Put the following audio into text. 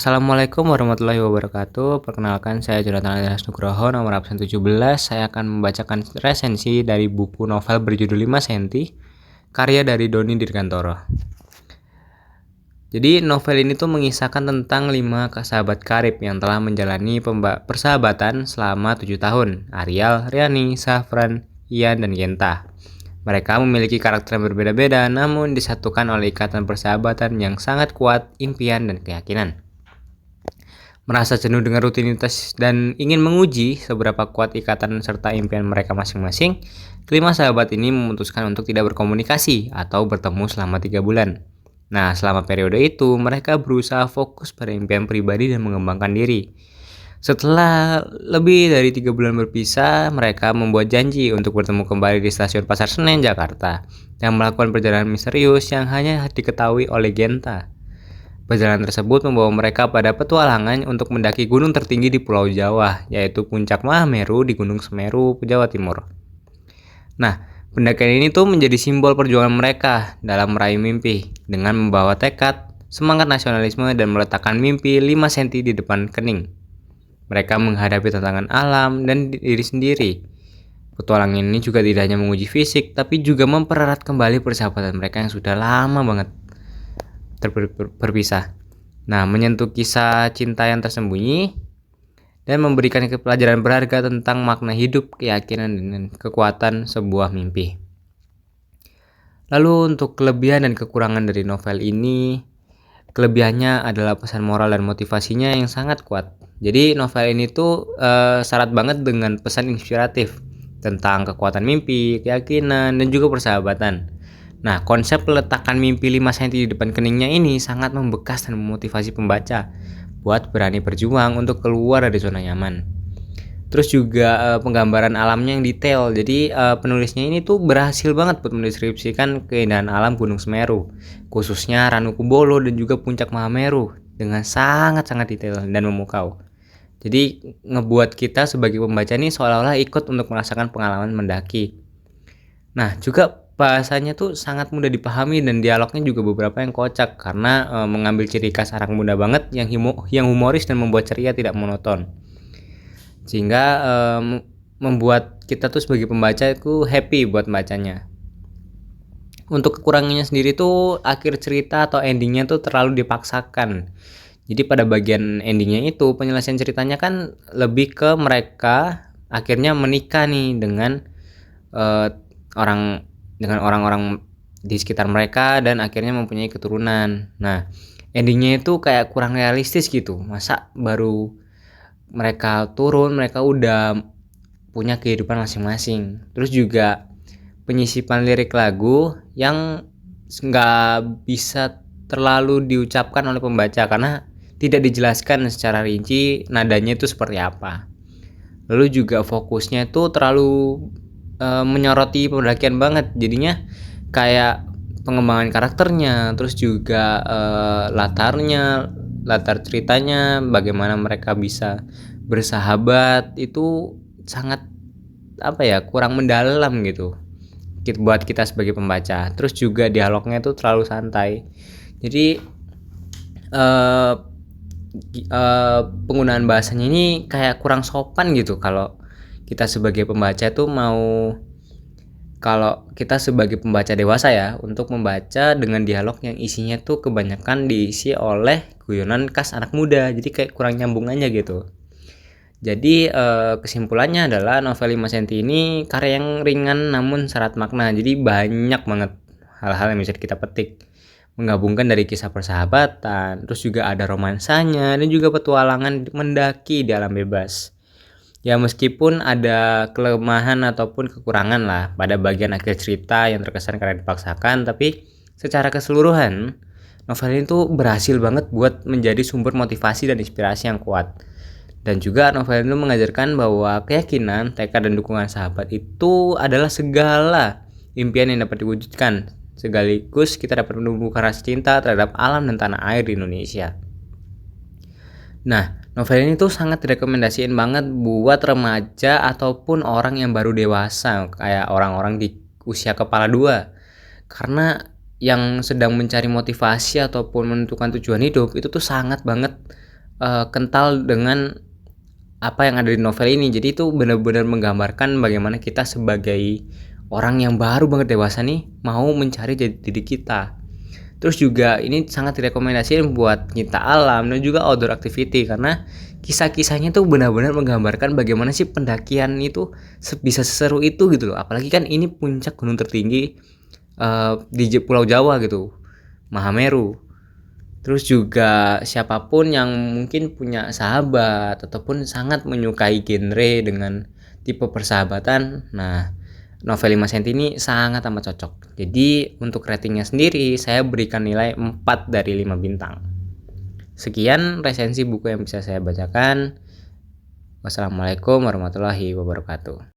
Assalamualaikum warahmatullahi wabarakatuh. Perkenalkan, saya Jonathan Andreas Nugroho, nomor absen 17. Saya akan membacakan resensi dari buku novel berjudul 5 senti, karya dari Doni Dirgantoro. Jadi novel ini tuh mengisahkan tentang 5 sahabat karib yang telah menjalani persahabatan selama 7 tahun. Arial, Riani, Safran, Ian, dan Genta. Mereka memiliki karakter yang berbeda-beda, namun disatukan oleh ikatan persahabatan yang sangat kuat, impian, dan keyakinan. Merasa jenuh dengan rutinitas dan ingin menguji seberapa kuat ikatan serta impian mereka masing-masing, kelima sahabat ini memutuskan untuk tidak berkomunikasi atau bertemu selama 3 bulan. Nah, selama periode itu, mereka berusaha fokus pada impian pribadi dan mengembangkan diri. Setelah lebih dari 3 bulan berpisah, mereka membuat janji untuk bertemu kembali di stasiun Pasar Senen, Jakarta, dan melakukan perjalanan misterius yang hanya diketahui oleh Genta. Perjalanan tersebut membawa mereka pada petualangan untuk mendaki gunung tertinggi di Pulau Jawa, yaitu Puncak Mahameru di Gunung Semeru, Jawa Timur. Nah, pendakian ini tuh menjadi simbol perjuangan mereka dalam meraih mimpi, dengan membawa tekad, semangat nasionalisme, dan meletakkan mimpi 5 senti di depan kening. Mereka menghadapi tantangan alam dan diri sendiri. Petualangan ini juga tidak hanya menguji fisik, tapi juga mempererat kembali persahabatan mereka yang sudah lama banget berpisah. Nah, menyentuh kisah cinta yang tersembunyi dan memberikan pelajaran berharga tentang makna hidup, keyakinan, dan kekuatan sebuah mimpi. Lalu untuk kelebihan dan kekurangan dari novel ini, kelebihannya adalah pesan moral dan motivasinya yang sangat kuat. Jadi novel ini tuh syarat banget dengan pesan inspiratif tentang kekuatan mimpi, keyakinan, dan juga persahabatan. Nah, konsep peletakan mimpi 5 cm di depan keningnya ini sangat membekas dan memotivasi pembaca buat berani berjuang untuk keluar dari zona nyaman. Terus juga penggambaran alamnya yang detail. Jadi penulisnya ini tuh berhasil banget buat mendeskripsikan keindahan alam Gunung Semeru, khususnya Ranupubolo dan juga Puncak Mahameru dengan sangat-sangat detail dan memukau. Jadi ngebuat kita sebagai pembaca nih seolah-olah ikut untuk merasakan pengalaman mendaki. Nah, juga bahasanya tuh sangat mudah dipahami dan dialognya juga beberapa yang kocak karena mengambil ciri khas anak muda banget yang humoris dan membuat ceria tidak monoton. Sehingga membuat kita tuh sebagai pembaca itu happy buat bacanya. Untuk kekurangannya sendiri tuh akhir cerita atau endingnya tuh terlalu dipaksakan. Jadi pada bagian endingnya itu penyelesaian ceritanya kan lebih ke mereka akhirnya menikah nih dengan orang-orang di sekitar mereka dan akhirnya mempunyai keturunan. Nah, endingnya itu kayak kurang realistis gitu. Masa baru mereka turun, mereka udah punya kehidupan masing-masing. Terus juga penyisipan lirik lagu yang nggak bisa terlalu diucapkan oleh pembaca karena tidak dijelaskan secara rinci nadanya itu seperti apa. Lalu juga fokusnya itu terlalu menyoroti pendakian banget, jadinya kayak pengembangan karakternya, terus juga latar ceritanya, bagaimana mereka bisa bersahabat itu sangat kurang mendalam gitu buat kita sebagai pembaca. Terus juga dialognya itu terlalu santai, jadi penggunaan bahasanya ini kayak kurang sopan gitu kalau kita sebagai pembaca tuh kalau kita sebagai pembaca dewasa ya untuk membaca dengan dialog yang isinya tuh kebanyakan diisi oleh guyonan khas anak muda, jadi kayak kurang nyambung aja gitu. Jadi kesimpulannya adalah novel 5 cm ini karya yang ringan namun syarat makna, jadi banyak banget hal-hal yang bisa kita petik, menggabungkan dari kisah persahabatan, terus juga ada romansanya dan juga petualangan mendaki di alam bebas. Ya meskipun ada kelemahan ataupun kekurangan lah pada bagian akhir cerita yang terkesan karena dipaksakan, tapi secara keseluruhan novel ini tuh berhasil banget buat menjadi sumber motivasi dan inspirasi yang kuat. Dan juga novel ini mengajarkan bahwa keyakinan, tekad, dan dukungan sahabat itu adalah segala impian yang dapat diwujudkan. Sekaligus kita dapat menumbuhkan rasa cinta terhadap alam dan tanah air di Indonesia. Nah, novel ini tuh sangat direkomendasiin banget buat remaja ataupun orang yang baru dewasa, kayak orang-orang di usia kepala 2. Karena yang sedang mencari motivasi ataupun menentukan tujuan hidup itu tuh sangat banget kental dengan apa yang ada di novel ini. Jadi itu benar-benar menggambarkan bagaimana kita sebagai orang yang baru banget dewasa nih, mau mencari jati diri kita. Terus juga ini sangat direkomendasikan buat pencinta alam dan juga outdoor activity, karena kisah-kisahnya tuh benar-benar menggambarkan bagaimana sih pendakian itu bisa seseru itu gitu loh. Apalagi kan ini puncak gunung tertinggi di Pulau Jawa gitu, Mahameru. Terus juga siapapun yang mungkin punya sahabat ataupun sangat menyukai genre dengan tipe persahabatan, nah novel 5 cm ini sangat amat cocok. Jadi untuk ratingnya sendiri saya berikan nilai 4 dari 5 bintang. Sekian resensi buku yang bisa saya bacakan. Wassalamualaikum warahmatullahi wabarakatuh.